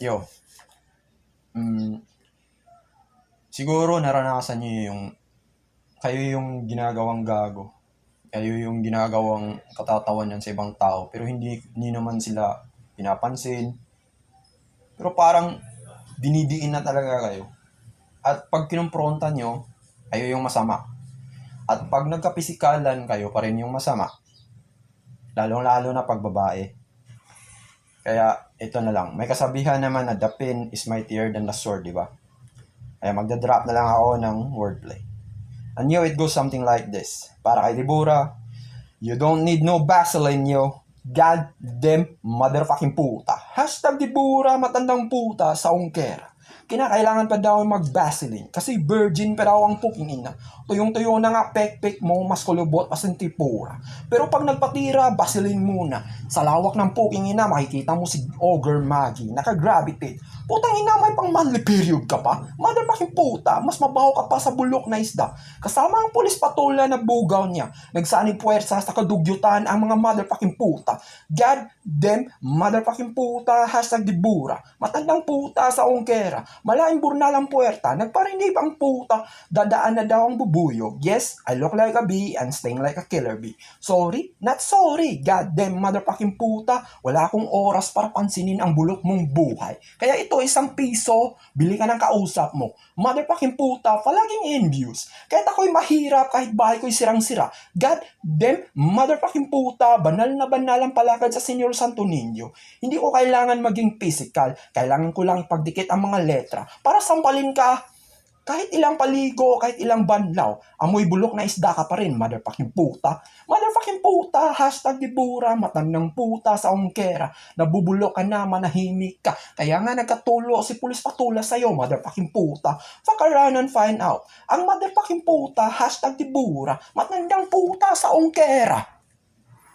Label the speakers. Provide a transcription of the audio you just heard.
Speaker 1: Yo, mm, siguro naranasan niyo yung kayo yung ginagawang gago. Kayo yung ginagawang katatawanan sa ibang tao pero hindi naman sila pinapansin. Pero parang dinidiin na talaga kayo. At pag kinumpronta nyo, kayo yung masama. At pag nagkapisikalan kayo pa rin yung masama. Lalong-lalo na pag babae. Kaya ito na lang. May kasabihan naman na the pen is mightier than the sword, di ba? Kaya magdadrop na lang ako ng wordplay. I knew it goes something like this. Para kay Dibura, you don't need no Vaseline, yo. God damn motherfucking puta. Hashtag Dibura, matandang puta sa ongkera. Kinakailangan pa daw mag-Vaseline kasi virgin pa daw ang puking ina. Tuyong-tuyo na nga pek-pek mo, mas kulubot pa ng tipura. Pero pag nagpatira, Vaseline muna. Sa lawak ng puking ina, makikita mo si Ogre Maggie, naka-gravitate. Putang ina, may pang monthly period ka pa? Motherfucking puta, mas mabaho ka pa sa bulok na isda. Kasama ang pulis patula na bugaw niya. Nagsanib puwersa sa kadugyutan ang mga motherfucking puta. God damn motherfucking puta, hashtag Dibura. Matandang puta sa ongkera. Malaking burnalang puwerta, nagparinib ang puta. Dadaan na daw ang bubuyog. Yes, I look like a bee and sting like a killer bee. Sorry? Not sorry. God damn motherfucking puta. Wala akong oras para pansinin ang bulok mong buhay. Kaya ito, ₱1, bili ka ng kausap mo. Motherfucking puta, palaging envious. Kahit ako'y mahirap, kahit bahay ko'y sirang-sira. God damn motherfucking puta, banal na banal ang palakad sa Senyor Santo Niño. Hindi ko kailangan maging physical. Kailangan ko lang ipagdikit ang mga letra para sampalin ka. Kahit ilang paligo, kahit ilang banlaw, amoy bulok na isda ka pa rin, motherfucking puta. Motherfucking puta, hashtag Dibura, matandang puta sa ongkera. Nabubulok ka na, manahimik ka. Kaya nga nagkatulo si pulis patula sa'yo, motherfucking puta. Fuck around and find out. Ang motherfucking puta, hashtag Dibura, matandang puta sa ongkera.